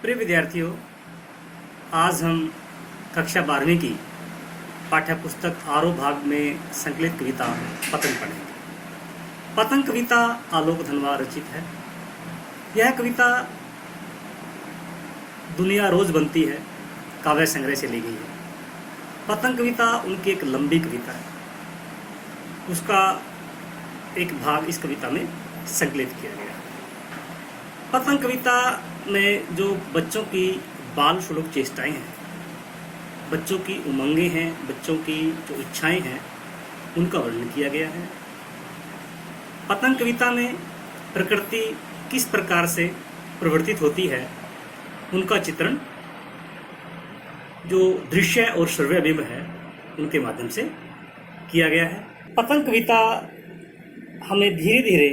प्रिय विद्यार्थियों, आज हम कक्षा 12वीं की पाठ्य पुस्तक आरोह भाग में संकलित कविता पतंग पढ़ेंगे। पतंग कविता आलोक धनवा रचित है। यह कविता दुनिया रोज बनती है काव्य संग्रह से ली गई है। पतंग कविता उनकी एक लंबी कविता है, उसका एक भाग इस कविता में संकलित किया गया है। पतंग कविता में जो बच्चों की बाल सुलभ चेष्टाएं हैं, बच्चों की उमंगें हैं, बच्चों की जो इच्छाएं हैं, उनका वर्णन किया गया है। पतंग कविता में प्रकृति किस प्रकार से प्रवर्तित होती है, उनका चित्रण जो दृश्य और श्रव्य बिंब है उनके माध्यम से किया गया है। पतंग कविता हमें धीरे धीरे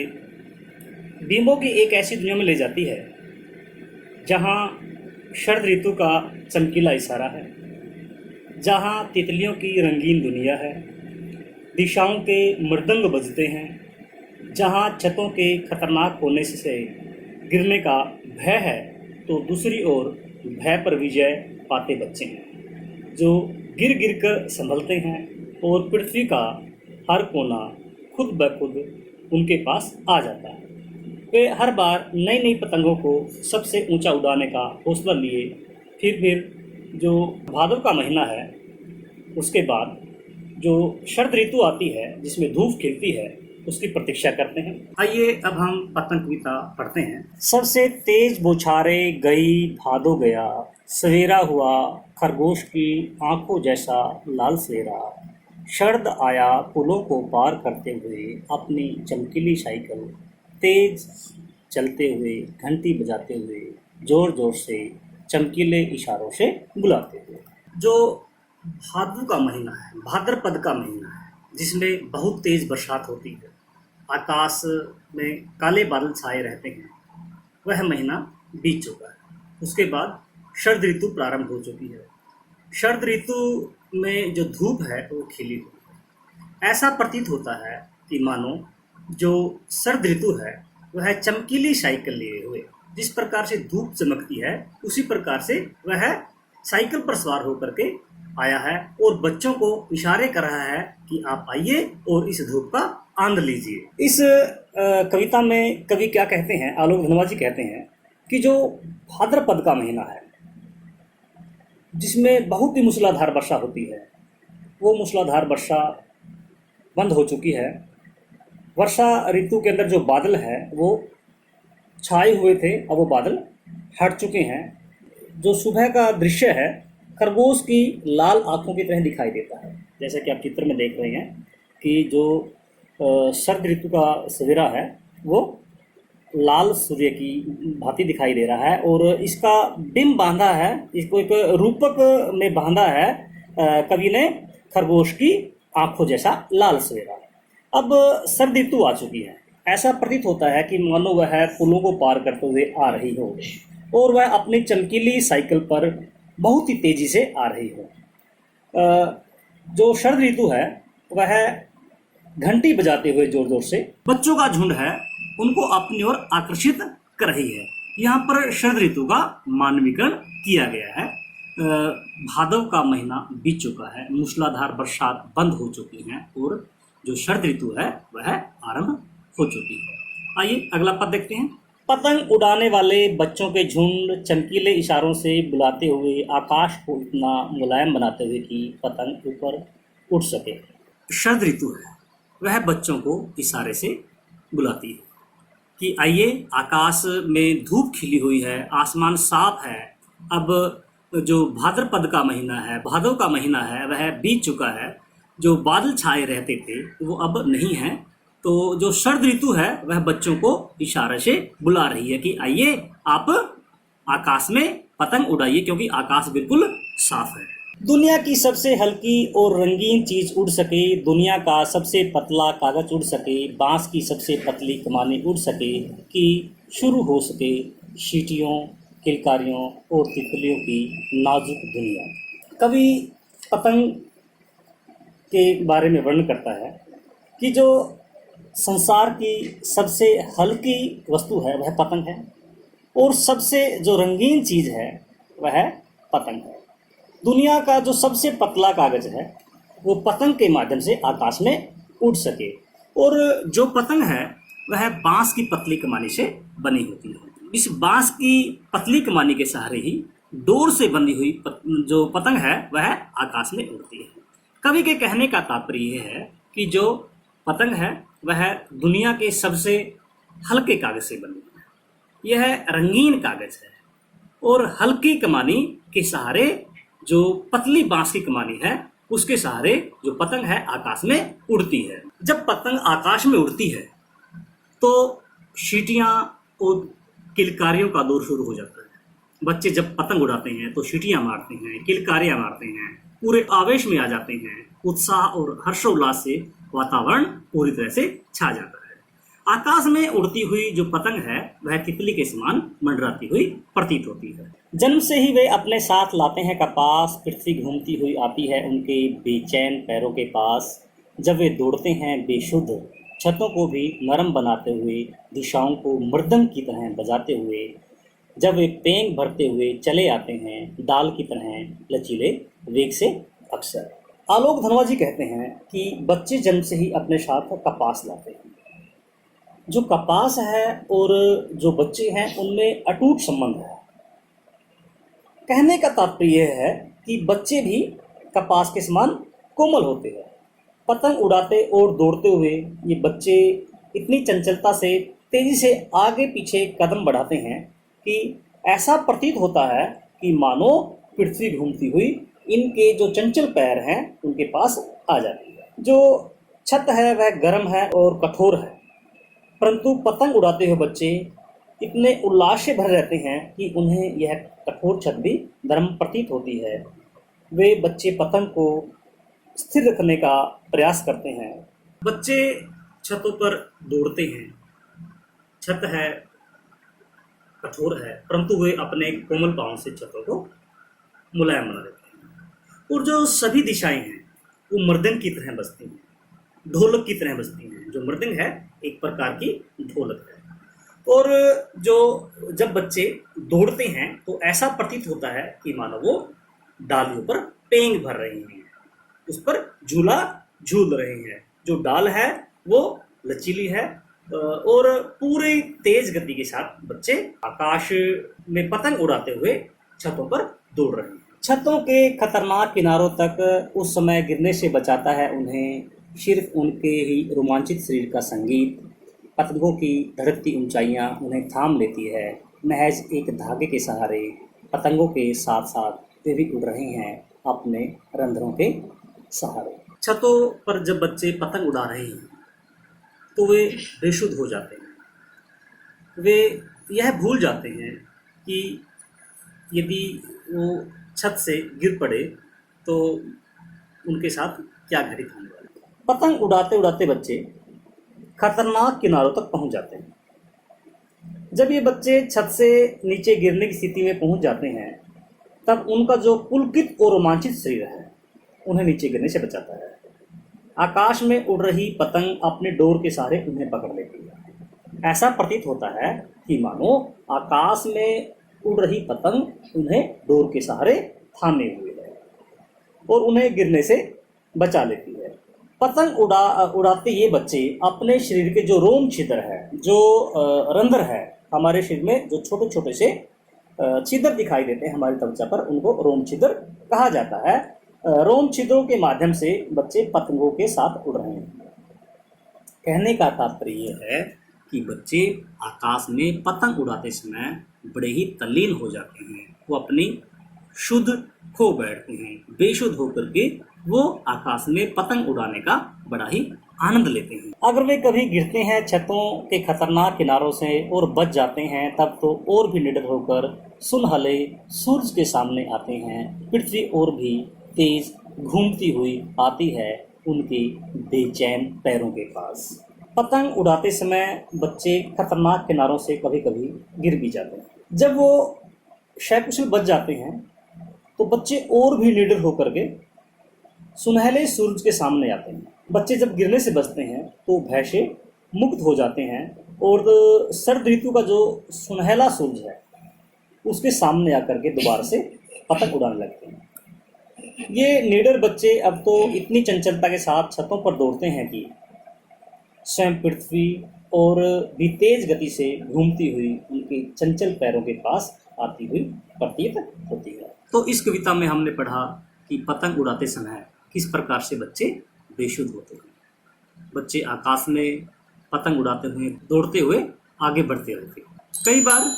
बिंबों की एक ऐसी दुनिया में ले जाती है जहाँ शरद ऋतु का चमकीला इशारा है, जहाँ तितलियों की रंगीन दुनिया है, दिशाओं के मृदंग बजते हैं, जहाँ छतों के खतरनाक होने से गिरने का भय है तो दूसरी ओर भय पर विजय पाते बच्चे हैं जो गिर गिर कर संभलते हैं और पृथ्वी का हर कोना खुद ब खुद उनके पास आ जाता है। वे हर बार नई नई पतंगों को सबसे ऊंचा उड़ाने का हौसला लिए फिर जो भादव का महीना है उसके बाद जो शरद ऋतु आती है जिसमें धूप खिलती है उसकी प्रतीक्षा करते हैं। आइए अब हम पतंग कविता पढ़ते हैं। सबसे तेज बौछारे गई भादो गया, सवेरा हुआ खरगोश की आंखों जैसा लाल सवेरा, शरद आया पुलों को पार करते हुए अपनी चमकीली साइकिल तेज चलते हुए, घंटी बजाते हुए, जोर जोर से चमकीले इशारों से बुलाते हुए। जो भादव का महीना है, भाद्रपद का महीना है, जिसमें बहुत तेज बरसात होती है, आकाश में काले बादल छाए रहते हैं, वह महीना बीत चुका है। उसके बाद शरद ऋतु प्रारंभ हो चुकी है। शरद ऋतु में जो धूप है वो खिली हुई है। ऐसा प्रतीत होता है कि मानो जो शरद ऋतु है वह चमकीली साइकिल लिए हुए, जिस प्रकार से धूप चमकती है उसी प्रकार से वह साइकिल पर सवार होकर के आया है और बच्चों को इशारे कर रहा है कि आप आइए और इस धूप का आनंद लीजिए। इस कविता में कवि क्या कहते हैं, आलोक धनवा जी कहते हैं कि जो भाद्रपद का महीना है जिसमें बहुत ही मूसलाधार वर्षा होती है, वो मूसलाधार वर्षा बंद हो चुकी है। वर्षा ऋतु के अंदर जो बादल है वो छाए हुए थे, अब वो बादल हट चुके हैं। जो सुबह का दृश्य है खरगोश की लाल आंखों की तरह दिखाई देता है, जैसा कि आप चित्र में देख रहे हैं कि जो शरद ऋतु का सवेरा है वो लाल सूर्य की भांति दिखाई दे रहा है और इसका बिंब बांधा है, इसको एक रूपक में बांधा है कवि ने, खरगोश की आंखों जैसा लाल सवेरा। अब शरद ऋतु आ चुकी है, ऐसा प्रतीत होता है कि मानो वह पुलों को पार करते हुए आ रही हो और वह अपनी चमकीली साइकिल पर बहुत ही तेजी से आ रही हो। जो शरद ऋतु है वह घंटी बजाते हुए जोर जोर से बच्चों का झुंड है उनको अपनी ओर आकर्षित कर रही है। यहाँ पर शरद ऋतु का मानवीकरण किया गया है। भादव का महीना बीत चुका है, मूसलाधार बरसात बंद हो चुकी है और जो शरद ऋतु है वह आरंभ हो चुकी है। आइए अगला पद देखते हैं। पतंग उड़ाने वाले बच्चों के झुंड चमकीले इशारों से बुलाते हुए आकाश को इतना मुलायम बनाते हुए कि पतंग ऊपर उठ सके। शरद ऋतु है वह बच्चों को इशारे से बुलाती है कि आइए, आकाश में धूप खिली हुई है, आसमान साफ है। अब जो भाद्रपद का महीना है, भादव का महीना है, वह बीत चुका है। जो बादल छाए रहते थे वो अब नहीं हैं। तो जो शरद ऋतु है वह बच्चों को इशारे से बुला रही है कि आइए आप आकाश में पतंग उड़ाइए, क्योंकि आकाश बिल्कुल साफ है। दुनिया की सबसे हल्की और रंगीन चीज उड़ सके, दुनिया का सबसे पतला कागज उड़ सके, बांस की सबसे पतली कमानी उड़ सके, कि शुरू हो सके चींटियों, किलकारियों और तितलियों की नाजुक दुनिया। कवि पतंग के बारे में वर्णन करता है कि जो संसार की सबसे हल्की वस्तु है वह पतंग है और सबसे जो रंगीन चीज़ है वह पतंग है। दुनिया का जो सबसे पतला कागज है वो पतंग के माध्यम से आकाश में उड़ सके। और जो पतंग है वह बांस की पतली कमानी से बनी होती है। इस बांस की पतली कमानी के सहारे ही डोर से बंधी हुई जो पतंग है वह आकाश में उड़ती है। कवि के कहने का तात्पर्य यह है कि जो पतंग है वह दुनिया के सबसे हल्के कागज से बनी है। यह रंगीन कागज है और हल्की कमानी के सहारे जो पतली बांस की कमानी है उसके सहारे जो पतंग है आकाश में उड़ती है। जब पतंग आकाश में उड़ती है तो सीटियां और किलकारियों का दौर शुरू हो जाता है। बच्चे जब पतंग उड़ाते हैं तो सीटियां मारते हैं, किलकारियां मारते हैं, पूरे आवेश में आ जाते हैं। उत्साह और हर्षोल्लास से वातावरण पूरी तरह से छा जाता है। आकाश में उड़ती हुई जो पतंग है वह तितली के समान मंडराती हुई प्रतीत होती है। जन्म से ही वे अपने साथ लाते हैं कपास, पृथ्वी घूमती हुई आती है उनके बेचैन पैरों के पास। जब वे दौड़ते हैं बेशुद्ध, छतों को भी नरम बनाते हुए, दिशाओं को मृदंग की तरह बजाते हुए, जब वे पेंग भरते हुए चले आते हैं दाल की तरह लचीले वेग से। अक्सर आलोक धनवा जी कहते हैं कि बच्चे जन्म से ही अपने साथ कपास लाते हैं। जो कपास है और जो बच्चे हैं उनमें अटूट संबंध है। कहने का तात्पर्य यह है कि बच्चे भी कपास के समान कोमल होते हैं। पतंग उड़ाते और दौड़ते हुए ये बच्चे इतनी चंचलता से तेजी से आगे पीछे कदम बढ़ाते हैं कि ऐसा प्रतीत होता है कि मानो पृथ्वी घूमती हुई इनके जो चंचल पैर हैं उनके पास आ जाती है। जो छत है वह गर्म है और कठोर है, परंतु पतंग उड़ाते हुए बच्चे इतने उल्लास से भरे रहते हैं कि उन्हें यह कठोर छत भी गर्म प्रतीत होती है। वे बच्चे पतंग को स्थिर रखने का प्रयास करते हैं। बच्चे छतों पर दौड़ते हैं। छत है कठोर है, परंतु वे अपने कोमल पांव से छतों को मुलायम बना देते हैं। और जो सभी दिशाएं हैं वो मृदंग की तरह बजती हैं, ढोलक की तरह बजती हैं। जो मृदंग है एक प्रकार की ढोलक है। और जो जब बच्चे दौड़ते हैं तो ऐसा प्रतीत होता है कि मानो वो डालियों पर पेंग भर रहे हैं, उस पर झूला झूल रहे हैं। जो डाल है वो लचीली है और पूरे तेज गति के साथ बच्चे आकाश में पतंग उड़ाते हुए छतों पर दौड़ रहे हैं। छतों के खतरनाक किनारों तक उस समय गिरने से बचाता है उन्हें सिर्फ उनके ही रोमांचित शरीर का संगीत। पतंगों की धड़कती ऊंचाइयां उन्हें थाम लेती है। महज एक धागे के सहारे पतंगों के साथ साथ वे भी उड़ रहे हैं अपने रंध्रों के सहारे। छतों पर जब बच्चे पतंग उड़ा रहे हैं तो वे बेसुध हो जाते हैं। वे यह भूल जाते हैं कि यदि वो छत से गिर पड़े तो उनके साथ क्या घटित होने वाला है। पतंग उड़ाते उड़ाते बच्चे खतरनाक किनारों तक पहुंच जाते हैं। जब ये बच्चे छत से नीचे गिरने की स्थिति में पहुंच जाते हैं तब उनका जो पुलकित और रोमांचित शरीर है उन्हें नीचे गिरने से बचाता है। आकाश में उड़ रही पतंग अपने डोर के सहारे उन्हें पकड़ लेती है। ऐसा प्रतीत होता है कि मानो आकाश में उड़ रही पतंग उन्हें डोर के सहारे थामे हुए है और उन्हें गिरने से बचा लेती है। पतंग उड़ाते ये बच्चे अपने शरीर के जो रोम छिद्र है, जो रंध्र है हमारे शरीर में, जो छोटे छोटे से छिद्र दिखाई देते हैं हमारी त्वचा पर, उनको रोम छिद्र कहा जाता है। रोम छिद्रों के माध्यम से बच्चे पतंगों के साथ उड़ रहे हैं। कहने का तात्पर्य यह है कि बच्चे आकाश में पतंग उड़ाते समय बड़े ही तल्लीन हो जाते हैं। वो अपनी शुद्ध खो बैठते हैं। बेशुद्ध होकर के वो आकाश में पतंग उड़ाने का बड़ा ही आनंद लेते हैं। अगर वे कभी गिरते हैं छतों के खतरनाक किनारों से और बच जाते हैं तब तो और भी निडर होकर सुनहले सूरज के सामने आते हैं। पृथ्वी और भी तेज घूमती हुई आती है उनके बेचैन पैरों के पास। पतंग उड़ाते समय बच्चे खतरनाक किनारों से कभी कभी गिर भी जाते हैं। जब वो सकुशल बच जाते हैं तो बच्चे और भी निडर होकर के सुनहले सूरज के सामने आते हैं। बच्चे जब गिरने से बचते हैं तो भय से मुक्त हो जाते हैं और शरद ऋतु का जो सुनहला सूरज है उसके सामने आकर के दोबारा से पतंग उड़ाने लगते हैं। ये निडर बच्चे अब तो इतनी चंचलता के साथ छतों पर दौड़ते हैं कि स्वयं पृथ्वी और भी तेज गति से घूमती हुई उनके चंचल पैरों के पास आती हुई प्रतीत होती है। तो इस कविता में हमने पढ़ा कि पतंग उड़ाते समय किस प्रकार से बच्चे बेसुध होते हैं। बच्चे आकाश में पतंग उड़ाते हुए दौड़ते हुए आगे बढ़ते रहते हैं। कई बार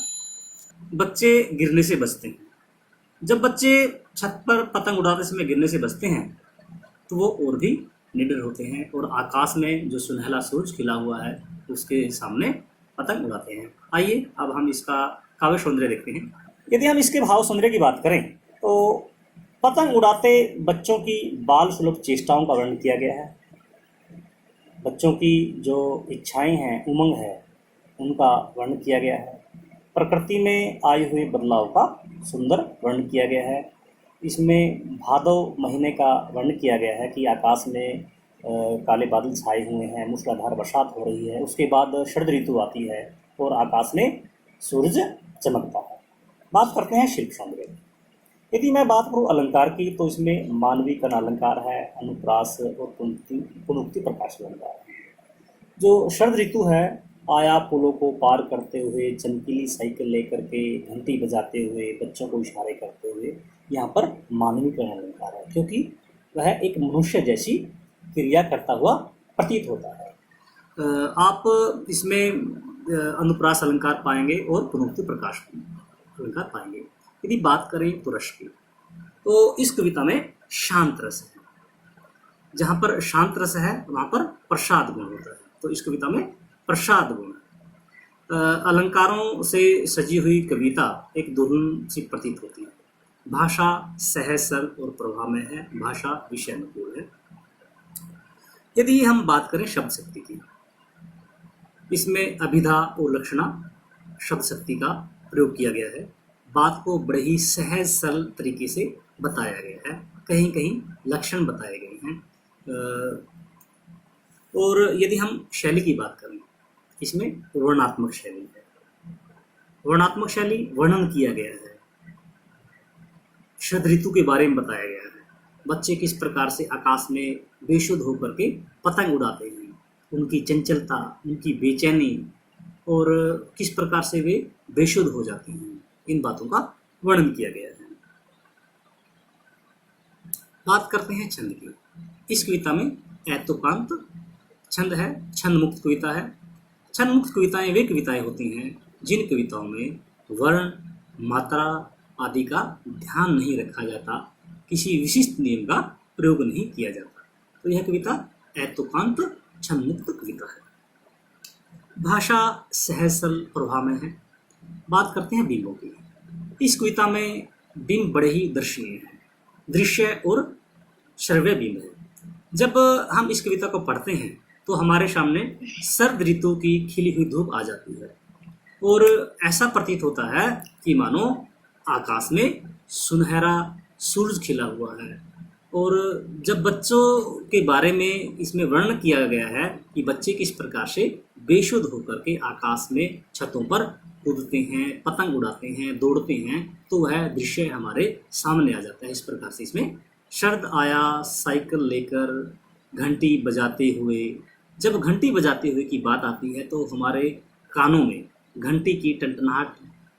बच्चे गिरने से बचते हैं। जब बच्चे छत पर पतंग उड़ाते समय गिरने से बचते हैं तो वो और भी निडर होते हैं और आकाश में जो सुनहला सूरज खिला हुआ है उसके सामने पतंग उड़ाते हैं। आइए अब हम इसका काव्य सौंदर्य देखते हैं। यदि हम इसके भाव सौंदर्य की बात करें तो पतंग उड़ाते बच्चों की बाल सुलभ चेष्टाओं का वर्णन किया गया है। बच्चों की जो इच्छाएं हैं, उमंग है, उनका वर्णन किया गया है। प्रकृति में आए हुए बदलाव का सुंदर वर्णन किया गया है। इसमें भादव महीने का वर्णन किया गया है कि आकाश में काले बादल छाए हुए हैं, मूसलाधार बरसात हो रही है। उसके बाद शरद ऋतु आती है और आकाश में सूरज चमकता है। बात करते हैं शिल्प सौंदर्य। यदि मैं बात करूँ अलंकार की तो इसमें मानवीय कण अलंकार है, अनुप्रास और पुनोक्ति प्रकाश अलंकार है। जो शरद ऋतु है, आया पुलों को पार करते हुए, चमकीली साइकिल लेकर के, घंटी बजाते हुए, बच्चों को इशारे करते हुए, यहाँ पर मानवीय कण अलंकार है क्योंकि वह एक मनुष्य जैसी क्रिया करता हुआ प्रतीत होता है। आप इसमें अनुप्रास अलंकार पाएंगे और पुनोक्ति प्रकाश अलंकार पाएंगे। यदि बात करें तो रस की, तो इस कविता में शांत रस है। जहाँ पर शांत रस है वहाँ पर प्रसाद गुण होता है, तो इस कविता में प्रसाद गुण। अलंकारों से सजी हुई कविता एक दुल्हन सी प्रतीत होती है। भाषा सहज सरल और प्रभाव में है, भाषा विषय अनुकूल है। यदि हम बात करें शब्द शक्ति की, इसमें अभिधा और लक्षणा शब्द शक्ति का प्रयोग किया गया है। बात को बड़े ही सहज सरल तरीके से बताया गया है, कहीं कहीं लक्षण बताए गए हैं। और यदि हम शैली की बात करें, इसमें वर्णनात्मक शैली है। वर्णनात्मक शैली वर्णन किया गया है, शरद ऋतु के बारे में बताया गया है। बच्चे किस प्रकार से आकाश में बेसुध होकर के पतंग उड़ाते हैं, उनकी चंचलता, उनकी बेचैनी और किस प्रकार से वे बेसुध हो जाते हैं, इन बातों का वर्णन किया गया है। बात करते हैं छंद की। इस कविता में ऐतोकांत छंद है, छंद मुक्त कविता है। छंद मुक्त कविताएं वे कविताएं होती हैं जिन कविताओं में वर्ण, मात्रा आदि का ध्यान नहीं रखा जाता, किसी विशिष्ट नियम का प्रयोग नहीं किया जाता, तो यह कविता ऐतोकांत छंद मुक्त कविता है। भाषा सहज सरल प्रभाव में है। बात करते हैं बिंबों की। इस कविता में बिंब बड़े ही दर्शनीय हैं, दृश्य और श्रव्य बिंब है। जब हम इस कविता को पढ़ते हैं तो हमारे सामने शरद ऋतु की खिली हुई धूप आ जाती है और ऐसा प्रतीत होता है कि मानो आकाश में सुनहरा सूरज खिला हुआ है। और जब बच्चों के बारे में इसमें वर्णन किया गया है कि बच्चे किस प्रकार से बेसुध होकर के आकाश में छतों पर कूदते हैं, पतंग उड़ाते हैं, दौड़ते हैं, तो वह दृश्य हमारे सामने आ जाता है। इस प्रकार से इसमें शरद आया साइकिल लेकर, घंटी बजाते हुए। जब घंटी बजाते हुए की बात आती है तो हमारे कानों में घंटी की टनटनाहट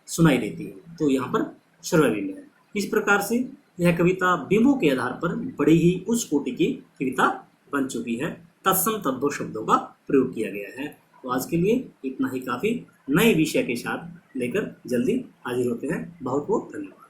सुनाई देती है, तो यहाँ पर श्रव्य बिंब है। इस प्रकार से यह कविता बिंबों के आधार पर बड़ी ही उच्च कोटि की कविता बन चुकी है। तत्सम तद्भव शब्दों का प्रयोग किया गया है। तो आज के लिए इतना ही काफ़ी। नए विषय के साथ लेकर जल्दी हाजिर होते हैं। बहुत बहुत धन्यवाद।